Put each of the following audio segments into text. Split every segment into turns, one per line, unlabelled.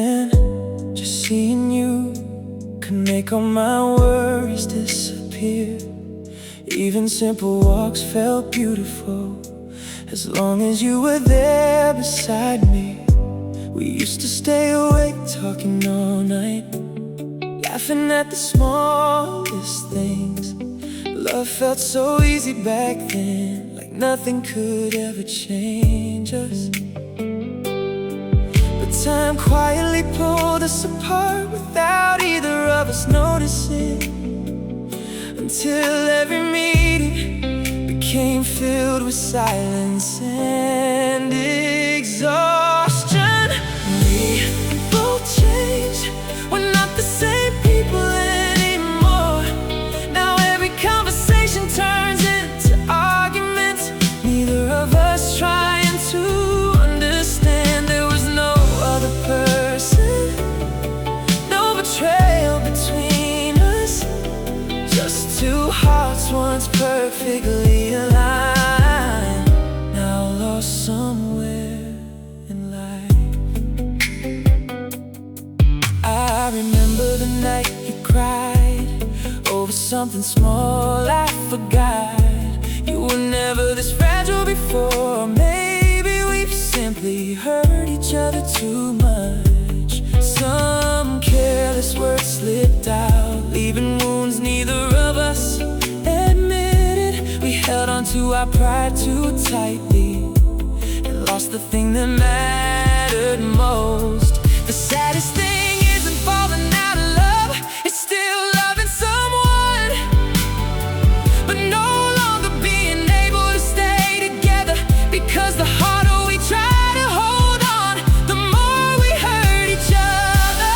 man. Just seeing you could make all my worries disappear. Even simple walks felt beautiful as long as you were there beside me. We used to stay awake talking all night, laughing at the smallest things. Love felt so easy back then, like nothing could ever change us. But time quietly pulled us apart without either of us noticing, until every meeting became filled with silence and exhaustion. We both changed, we're not the same people anymore. Now every conversation turns into arguments, neither of us trying to understand. There was no other person, no betrayal between us, just two hearts once perfectly aligned, now lost somewhere in life. I remember the night you cried over something small I forgot. You were never this fragile before. Maybe we've simply hurt each other too much. Some careless words slipped out, leaving wounds neither of us admitted. We held on to our pride too tightly and lost the thing that mattered most. The saddest thing isn't falling out of love, it's still loving someone, but no longer being able to stay together. Because the harder we try to hold on, the more we hurt each other.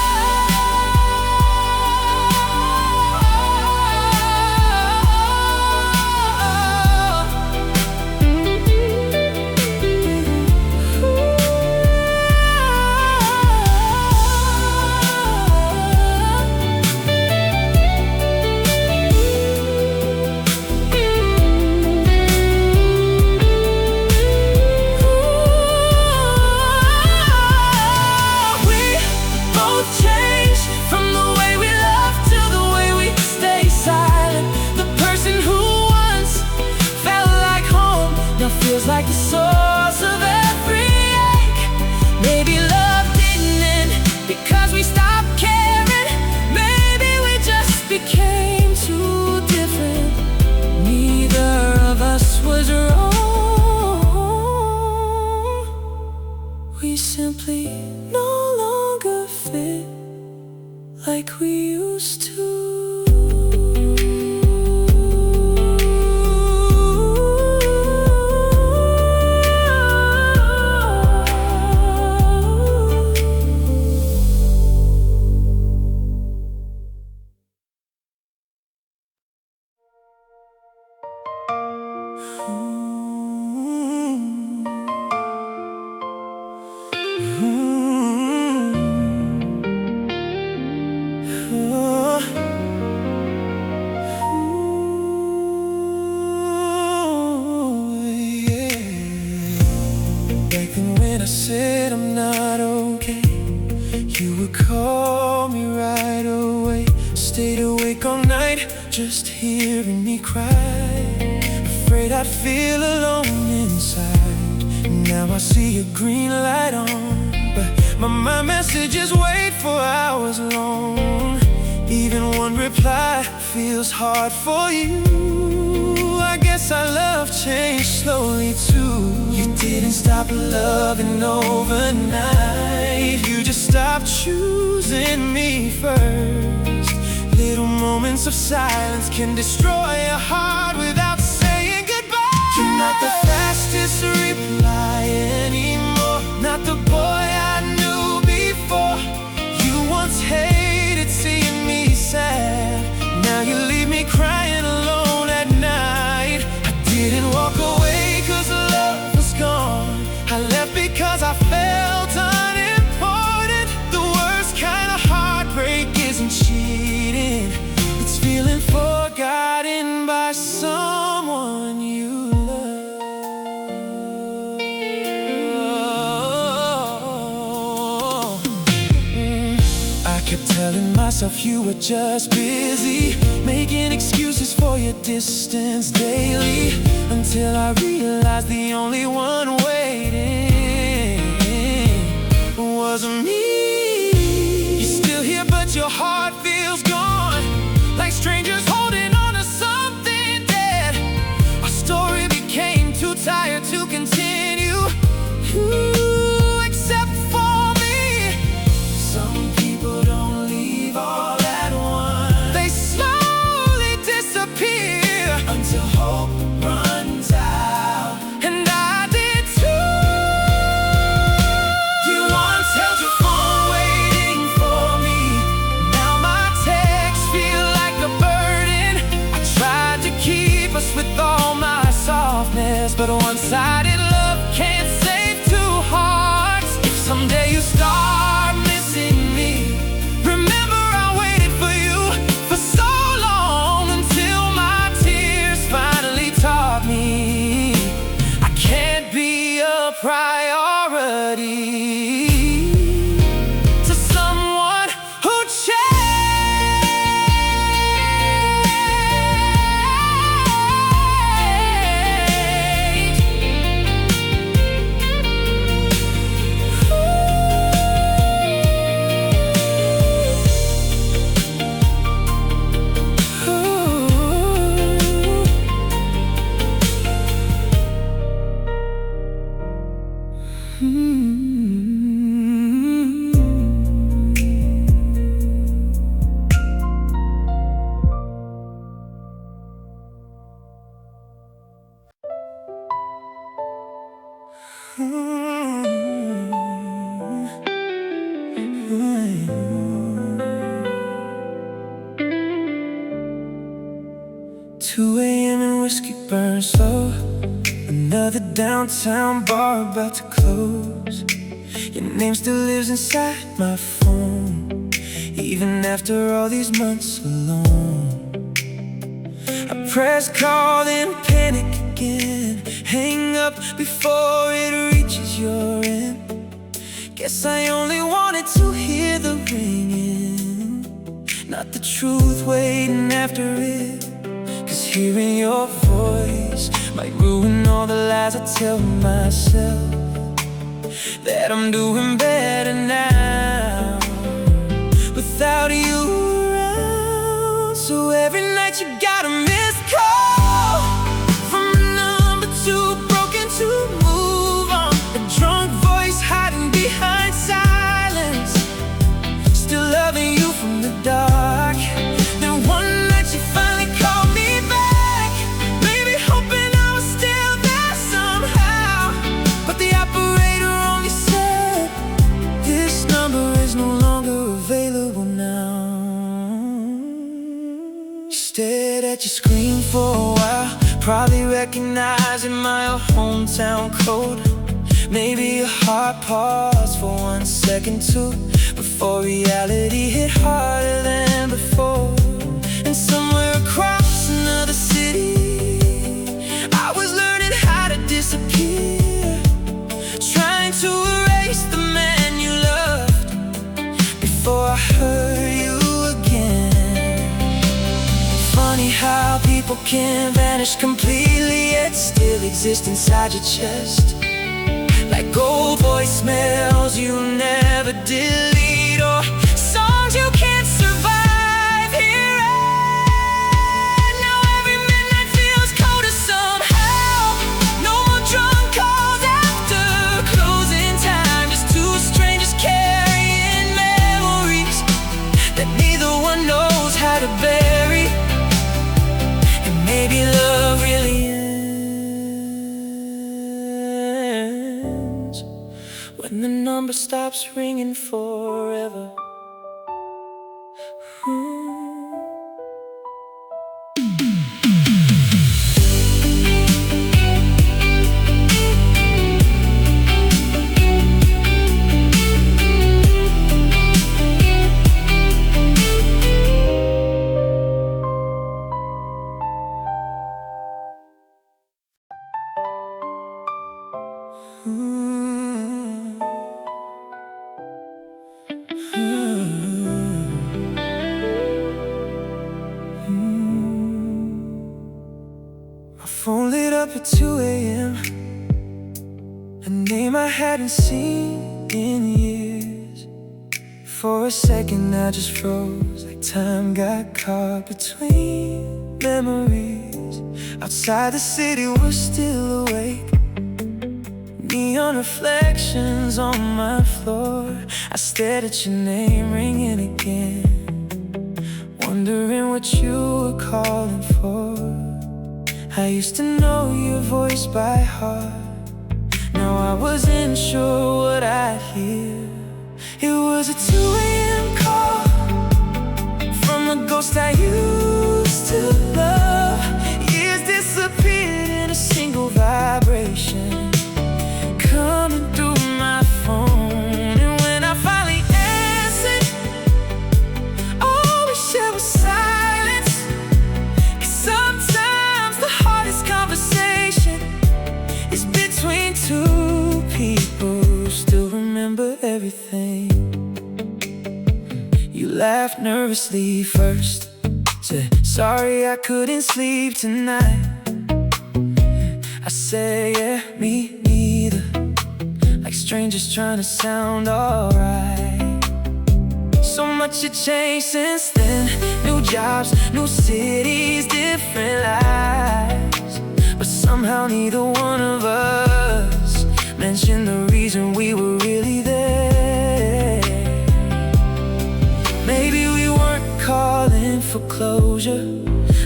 Feels like the source of every ache. Maybe love didn't end because we stopped caring. Maybe we just became too different. Neither of us was wrong. We simply no longer fit like we used to. When I said I'm not okay, you would call me right away. Stayed awake all night just hearing me cry, afraid I'd feel alone inside. Now I see a green light on, but my messages wait for hours long. Even one reply feels hard for you. I guess our love changed slowly too. You didn't stop loving overnight, you just stopped choosing me first. Little moments of silence can destroy a heart without saying goodbye. You're not the fastest reply anymore, not the boy I knew before. You once hated seeing me sad, now you leave me crying alone at night. I didn't walk away cause love was gone, I left because I felt unimportant. The worst kind of heartbreak isn't cheating, it's feeling forgotten by someone you love. Kept telling myself you were just busy, making excuses for your distance daily, until I realized the only one waiting was me. You're still here but your heart feels gone, like strangers holding on to something dead. Our story became too tired to continue, except for me. Some people don't leave all at once. They slowly disappear until hope runs out. And I did too. You once held your phone waiting for me. Now my texts feel like a burden. I tried to keep us with all my softness, but one-sided love can't save two hearts. If someday you start missing me, remember I waited for you for so long, until my tears finally taught me I can't be a priority to someone who Two a.m. and whiskey burns slow. Another downtown bar about to close. Your name still lives inside my phone, even after all these months alone. I press call then panic again, hang up before it reaches your end. Guess I only wanted to hear the ringing, not the truth waiting after it. Cause hearing your voice might ruin all the lies I tell myself, that I'm doing better now without you around. So every night you got a missed call from a number too broken to move on. A drunk voice hiding behind silence, still loving you from the dark. Then one night you finally called me back, maybe hoping I was still there somehow. But the operator only said, this number is no longer available now. Stared at your screen for a while, probably recognizing my hometown code. Maybe your heart paused for 1 second too, before reality hit harder than before. And somewhere across another city, I was learning how to disappear, trying to erase the man you loved before I hurt you again. Funny how people can vanish completely, yet still exist inside your chest, like old voicemails you never delete, or songs you can't survive hearing. Now every midnight feels colder somehow. No more drunk calls after closing time, just two strangers carrying memories that neither one knows how to bury. And maybe love really ends when the number stops ringing forever. at 2 a.m. A name I hadn't seen in years. For a second I just froze, like time got caught between memories. Outside the city was still awake, neon reflections on my floor. I stared at your name ringing again, wondering what you were calling for. I used to know your voice by heart. Now I wasn't sure what I'd hear. It was a 2 a.m. call from the ghost I used to love. Years disappeared in a single vibration, coming through my phone. And when I finally answered, all we shared was silence. 'Cause sometimes the hardest conversation is between two people who still remember everything. You laughed nervously first, said, sorry I couldn't sleep tonight. I said, yeah, me neither, like strangers trying to sound alright. So much had changed since then. New jobs, new cities, different lives. But somehow neither one of us mentioned the reason we were really there. Maybe we weren't calling for closure,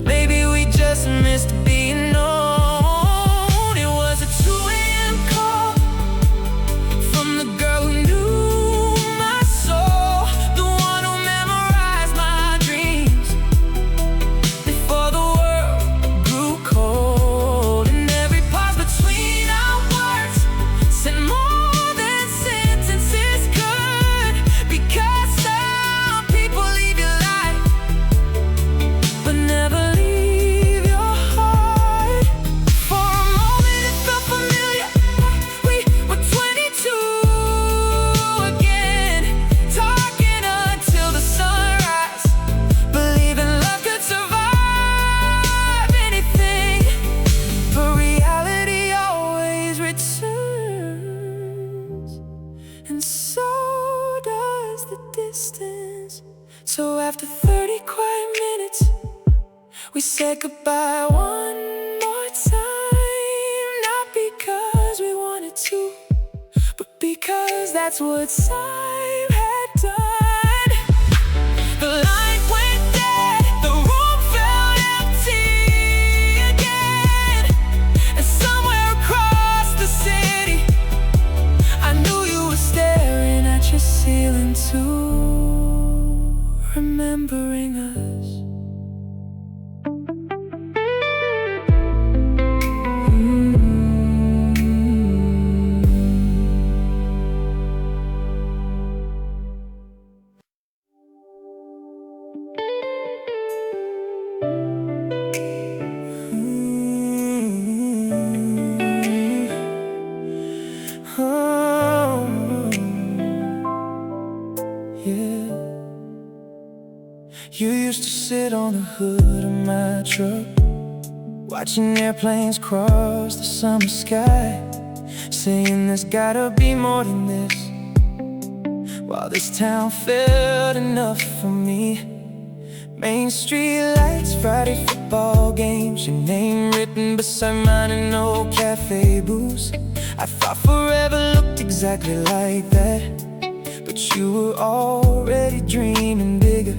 maybe we just missed being known. It was a 2 a.m. call from the girl who knew my soul, the one who memorized my dreams before the world grew cold. And every pause between our words said more than sentences could. Because some people leave your life but never leave your heart. For a moment it felt familiar, we were 22 again, talking until the sunrise, believing love could survive anything. But reality always returns, and so does the distance. So after 30 quiet minutes, we said goodbye one more time. Not because we wanted to, but because that's what time had done. The light went dead, the room felt empty again. And somewhere across the city, I knew you were staring at your ceiling too, remembering us. Oh, yeah. You used to sit on the hood of my truck, watching airplanes cross the summer sky, saying there's gotta be more than this. While this town felt enough for me. Main street lights, Friday football games, your name written beside mine in old cafe booths. I thought forever looked exactly like that, but you were already dreaming bigger.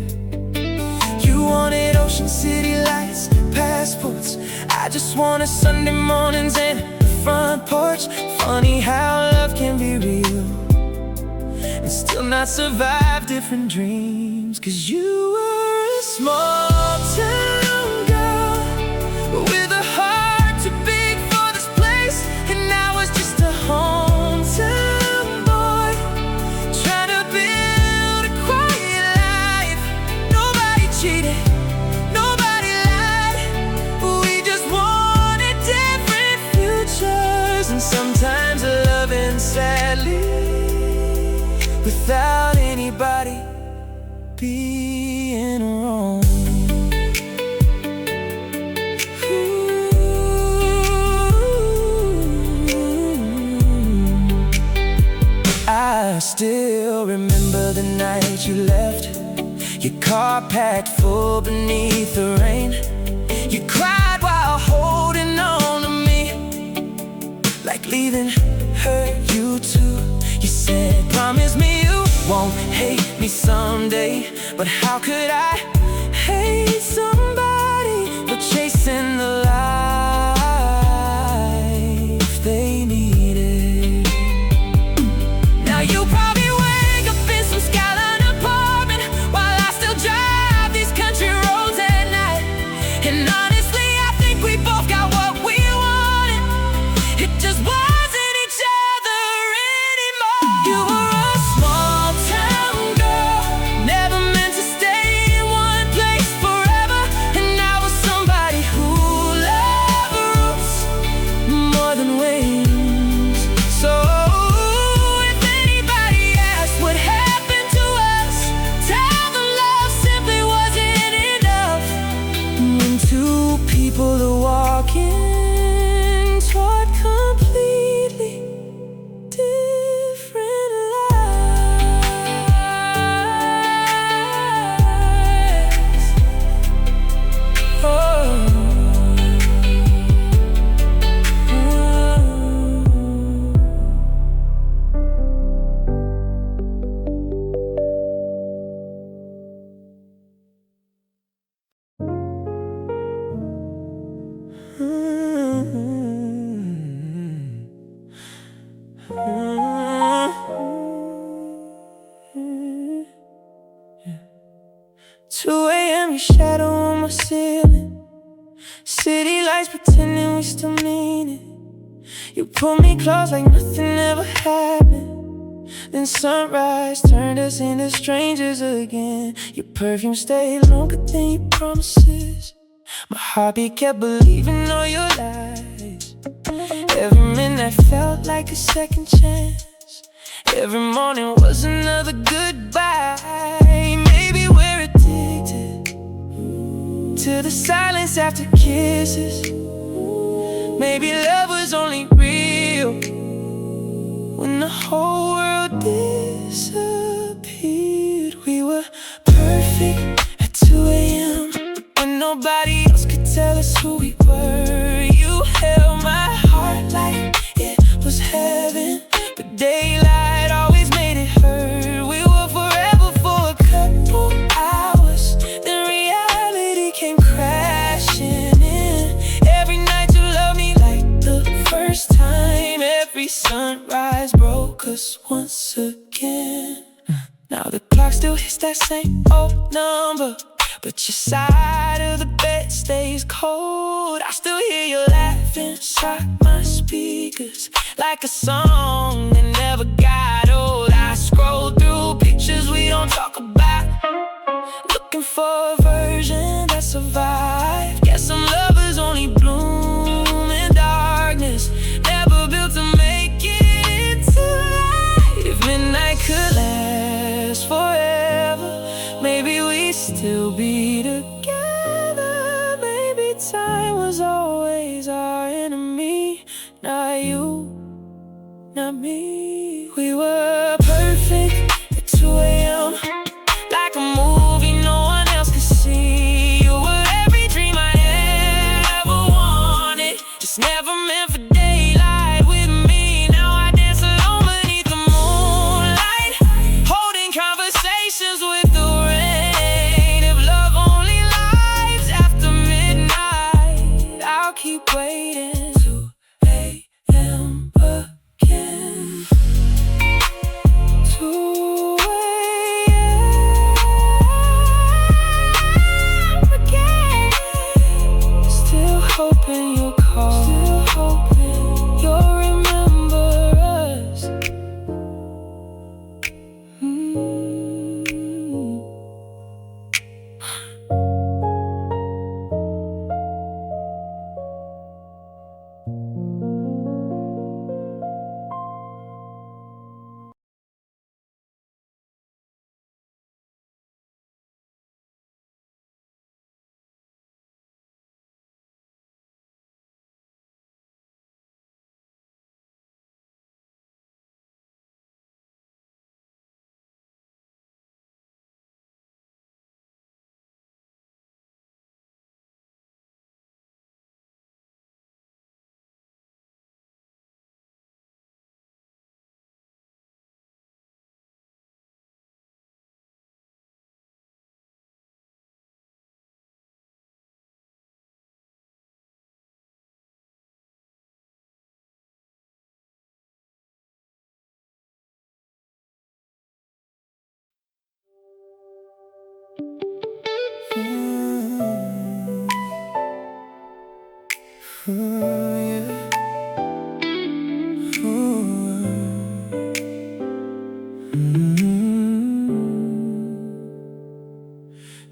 You wanted Ocean City lights, passports. I just wanted Sunday mornings and the front porch. Funny how love can be real and still not survive different dreams. 'Cause you were a small town girl with a heart too big for this place, and I was just a hometown boy trying to build a quiet life. Nobody cheated, nobody lied, we just wanted different futures. And sometimes loving sadly without anybody being wrong. Ooh. night you left, your car packed full beneath the rain. You cried while holding on to me, like leaving hurt you too. You said, promise me you won't hate me someday. But how could I hate somebody for chasing the life they needed? Now you probably wake up in some skyline apartment while I still drive these country roads at night. And honestly, I think we both got what we wanted. It just wasn't each other anymore. You were a small town girl, never meant to stay in one place forever. And I was somebody who loved roots more than wings. So if anybody asks what happened to us, tell them love simply wasn't enough. When two people are walking toward completely different lives. Oh. Yeah. 2 a.m. your shadow on my ceiling, city lights pretending we still mean it. You pulled me close like nothing ever happened. Then sunrise turned us into strangers again. Your perfume stayed longer than your promises. My heartbeat kept believing all your lies. Every minute felt like a second chance. Every morning was another goodbye. Maybe we're addicted to the silence after kisses. Maybe love was only real when the whole world disappeared. We were perfect at 2 a.m. when nobody else could tell us who we were. You held my heart like it was heaven, but daylight always made it hurt. We were forever for a couple hours, then reality came crashing in. Every night you loved me like the first time. Every sunrise broke us once again. Now the clock still hits that same old number, but your side of the bed stays cold. I still hear you laughing inside my speakers, like a song that never got old. I scroll through pictures we don't talk about, looking for a version that survived. Guess some lovers only bloom in darkness, never built to make it to light. If midnight could last forever, maybe we'd still be together. Maybe time was always our enemy, not you, not me. We were perfect at 2 a.m. like a movie no one else could see. You were every dream I ever wanted, just never meant for daylight with me. Now I dance alone beneath the moonlight, holding conversations with the rain. If love only lives after midnight, I'll keep waiting. 2 a.m. again.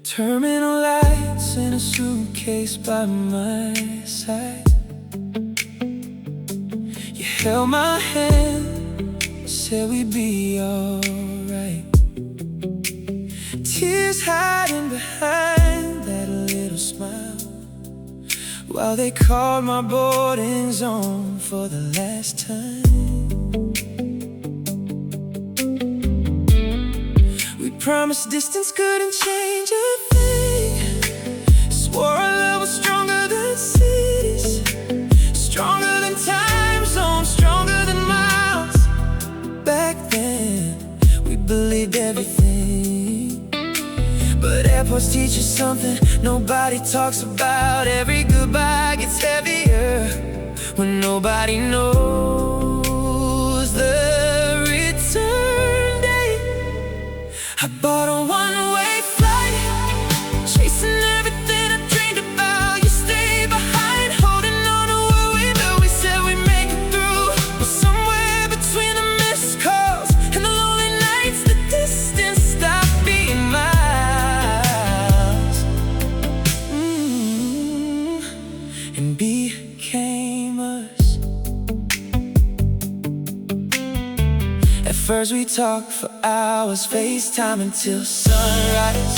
Terminal lights in a suitcase by my side. You held my hand, said we'd be alright. Tears hiding behind that little smile, while they called my boarding zone for the last time. We promised distance couldn't change a thing. Swore our love was stronger than cities, stronger than time zones, stronger than miles. Back then, we believed everything, but airports teach you something nobody talks about. Every goodbye gets heavier when nobody knows the return date. I bought a one-way flight, chasing everything I dreamed about. You stayed behind, holding on to what we built. We said we'd make it through, but somewhere between the missed calls and the lonely nights, the distance stopped being miles, and became us. At first we talked for hours, FaceTime until sunrise,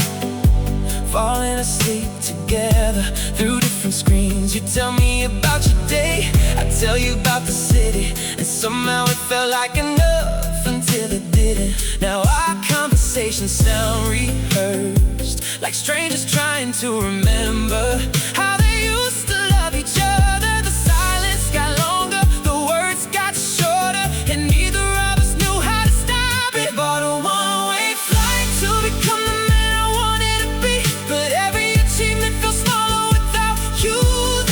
falling asleep together through different screens. You tell me about your day, I tell you about the city, and somehow it felt like enough until it didn't. Now our conversations sound rehearsed, like strangers trying to remember how they used to love each other. The silence got longer, the words got shorter, and neither of us knew how to stop it. Bought a one-way flight to become the man I wanted to be, but every achievement felt smaller without you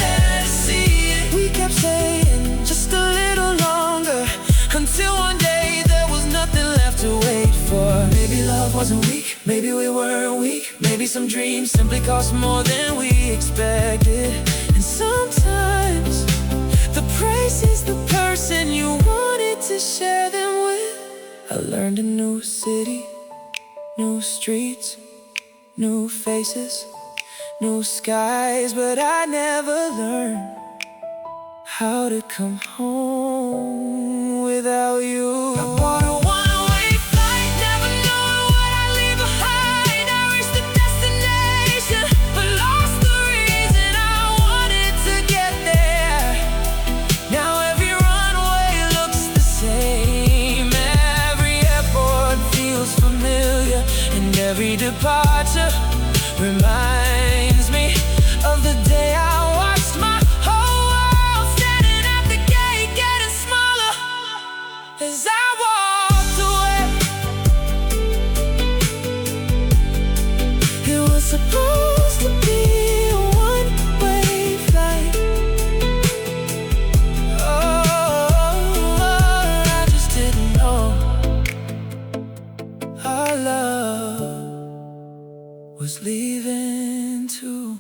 there to see it. We kept saying just a little longer, until one day there was nothing left to wait for. Maybe love wasn't weak, maybe we weren't weak, maybe some dreams simply cost more than we expected. And sometimes the price is the person you wanted to share them with. I learned a new city, new streets, new faces, new skies, but I never learned how to come home without you. I bought a one-way flight, never knowing what I'd leave behind. I reached the destination, but lost the reason I wanted to get there. Now every runway looks the same, every airport feels familiar, and every departure reminds me of the day I watched my whole world standing at the gate, getting smaller as I walked away. It was supposed to be a one-way flight. Oh, I just didn't know our love was leaving too.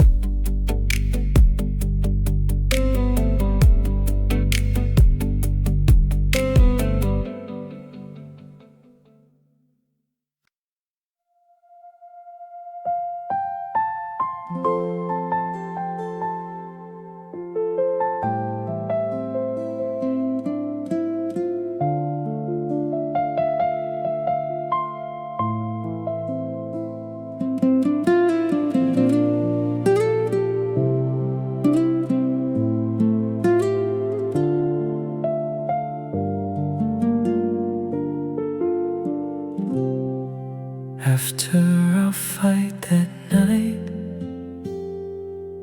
After our fight that night,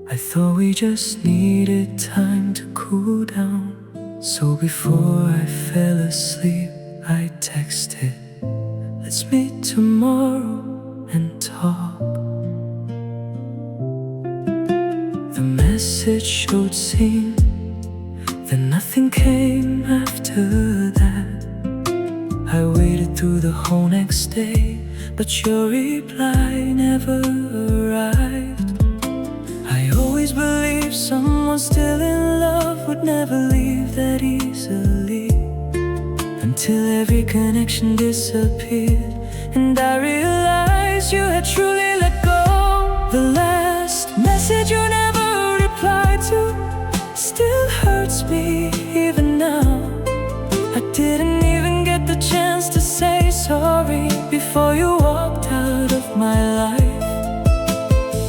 I thought we just needed time to cool down. So before I fell asleep, I texted, let's meet tomorrow and talk. The message showed seen, then nothing came after that. I waited through the whole next day, but your reply never arrived. I always believed someone still in love would never leave that easily, until every connection disappeared, and I realized you had truly let go. before you walked out of my life.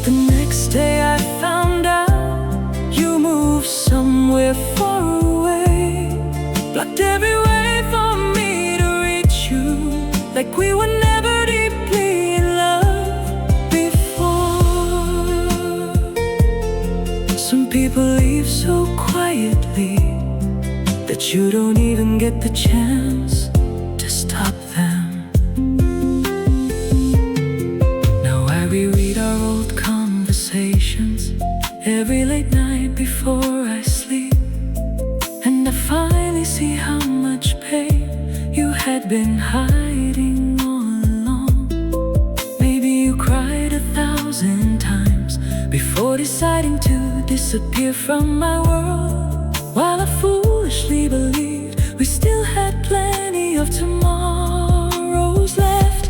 The next day I found out you moved somewhere far away, blocked every way for me to reach you, like we were never deeply in love before. Some people leave so quietly that you don't even get the chance to stop them. Now I reread our old conversations every late night before I sleep, and I finally see how much pain you had been hiding all along. Maybe you cried 1,000 times before deciding to disappear from my world, while I foolishly believed we still had plenty of tomorrows left.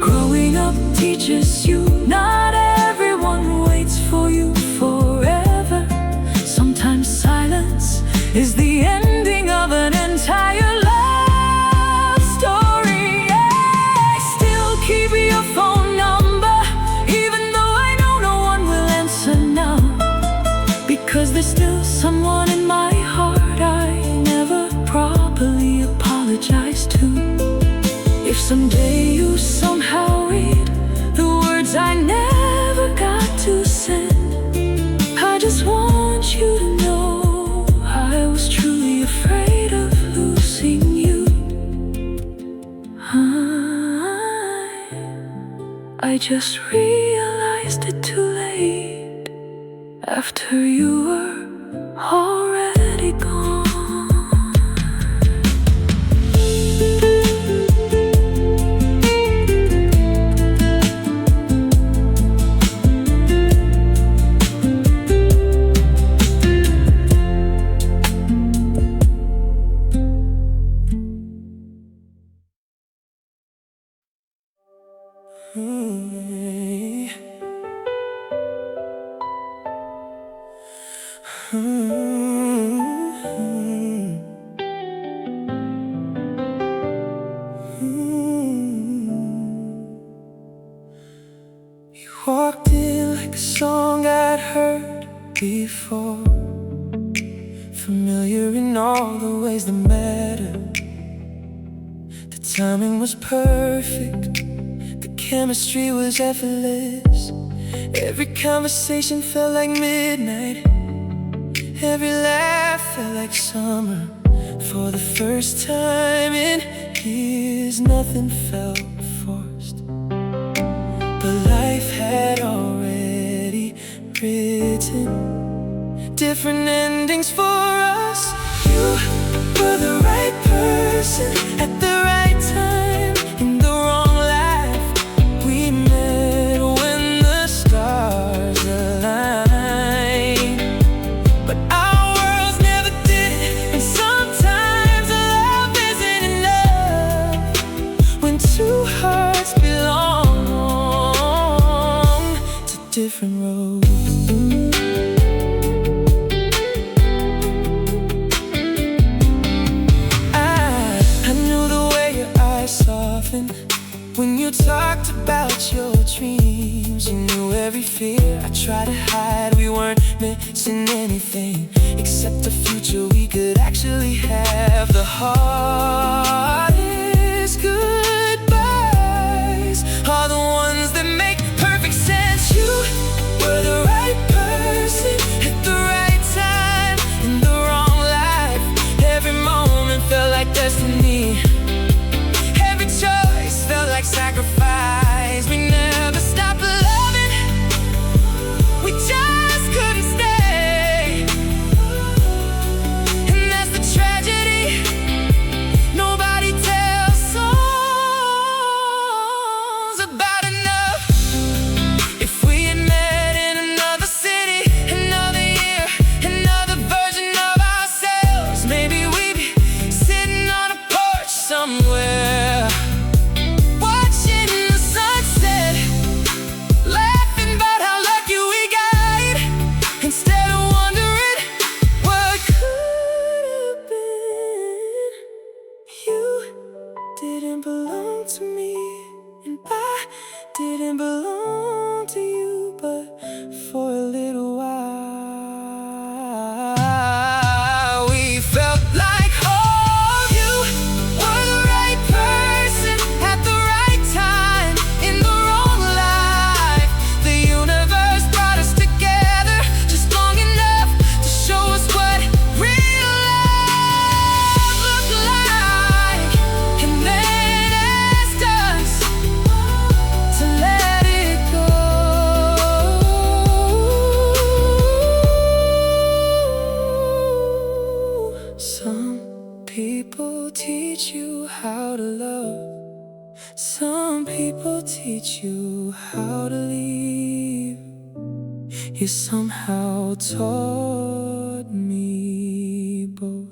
Growing up teaches you not everyone waits for you forever. Sometimes silence is the ending of an entire love story. I still keep your phone number, even though I know no one will answer now, because there's still someone in my heart I never properly apologized to. If someday you somehow read the words I never got to send, I just want you to know I was truly afraid of losing you. I just realized it too late, after you were already gone.
You walked in like a song I'd heard before, familiar in all the ways that matter. The timing was perfect, the chemistry was effortless. Every conversation felt like midnight, every laugh felt like summer. For the first time in years, nothing felt forced, but life had already written different endings for us. You were the right person at the right time in the wrong life. We met when the stars aligned, but our worlds never did. And sometimes love isn't enough when two hearts belong to different roads. When you talked about your dreams, you knew every fear I tried to hide. We weren't missing anything except a future we could actually have. The hardest goodbyes are the ones that make perfect sense. You were the right person at the right time in the wrong life. Every moment felt like destiny, felt like sacrifice. We never stopped loving, we just couldn't stay. And that's the tragedy, nobody tells songs about enough. If we had met
didn't belong to you, but for a little while we felt like home. You were the right person at the right time in the wrong life. The universe brought us together just long enough to show us what real love looked like, and then asked us to let it go. Some people teach you how to love. Some people teach you how to leave. You somehow taught me both.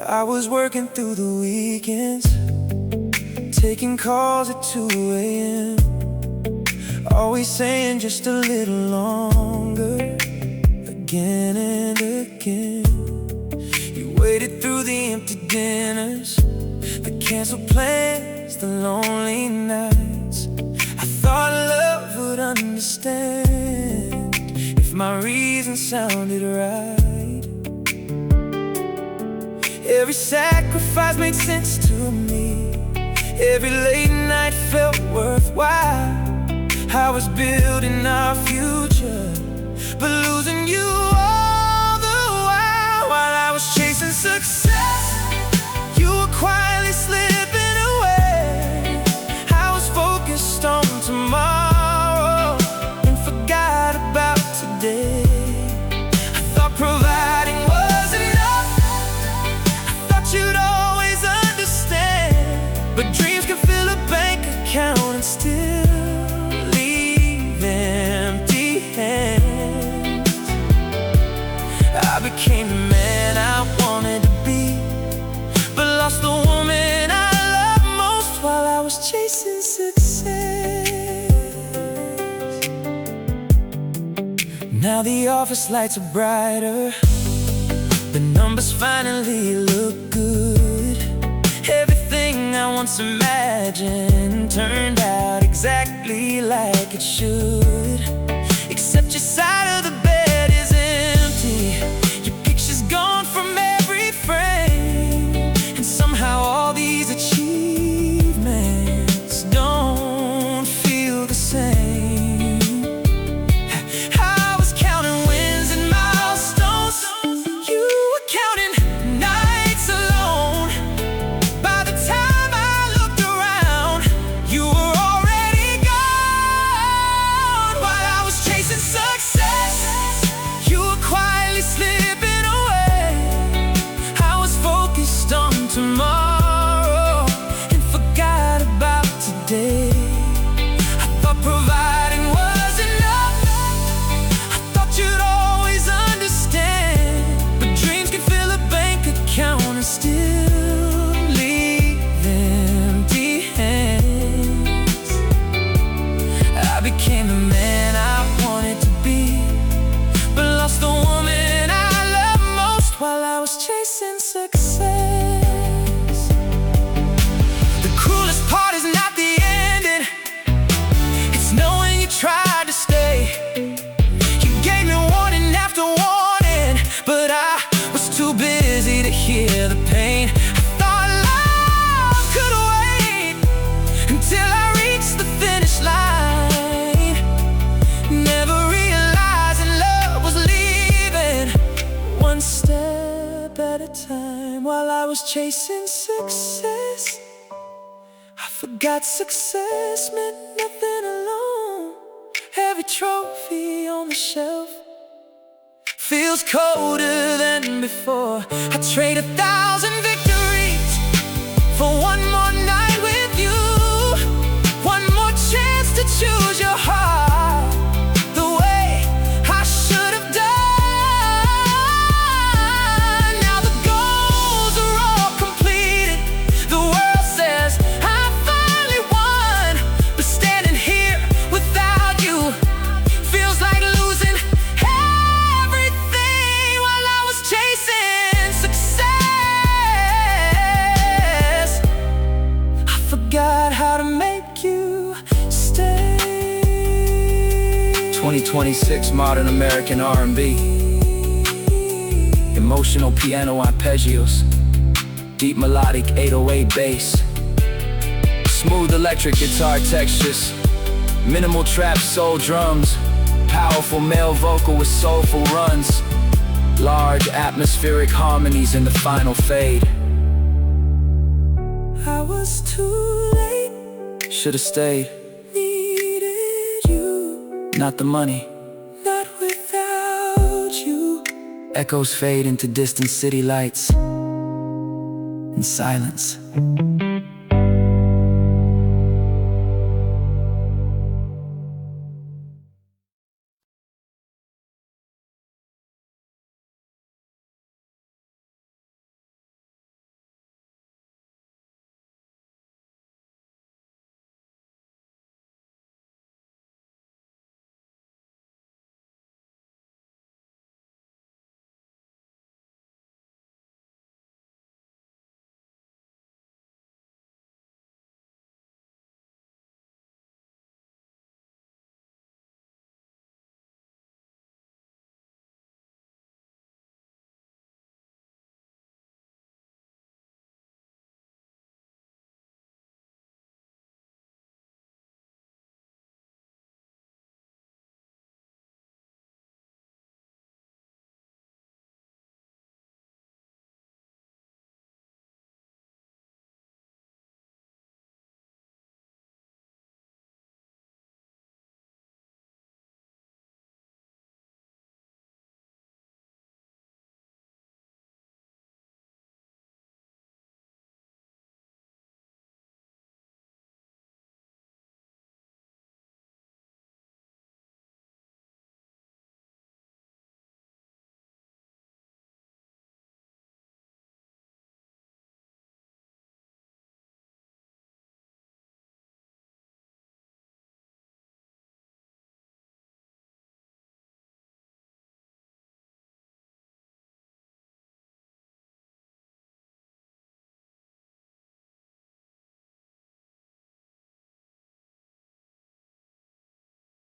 I was working through the weekends, taking calls at 2 a.m. Always saying just a little longer, again and again. You waited through the empty dinners, the canceled plans, the lonely nights. I thought love would understand if my reason sounded right. Every sacrifice made sense to me. Every late night felt worthwhile. I was building our future, but losing you all the while I was chasing success, you were quietly slipping away. I was focused on tomorrow and forgot about today. I thought providing was enough, you'd always understand, but dreams can fill a bank account and still leave empty hands. I became the man I wanted to be, but lost the woman I loved most while I was chasing success. Now the office lights are brighter, the numbers finally look good. Everything I once imagined turned out exactly like it should. Except your side of the bed is empty, your picture's gone from every frame, and somehow all these achievements don't feel the same. I was counting wins and milestones, you were counting nights alone. By the time I looked around, you were already gone. While I was chasing success, you were quietly slipping away. I was focused on tomorrow and forgot about today. I thought providing was enough, I thought you'd always understand, but dreams can fill a bank account and still leave empty hands. I became the man I wanted to be, but lost the woman I loved most while I was chasing success. The cruelest part is not the ending, it's knowing you tried to stay. You gave me warning after warning, but I was too busy to hear the pain. I thought love could wait until I reached the finish line, never realizing love was leaving one step at a time. While I was chasing success, I forgot success meant nothing alone. Every trophy on the shelf feels colder than before. I trade 1,000 victories
forgot how to make you stay.
2026 modern American R&B. Emotional piano arpeggios, deep melodic 808 bass, smooth electric guitar textures, minimal trap soul drums, powerful male vocal with soulful runs, large atmospheric harmonies in the final fade.
I was too late,
Should've stayed,
needed you,
not the money.
not without you.
Echoes fade into distant city lights and silence.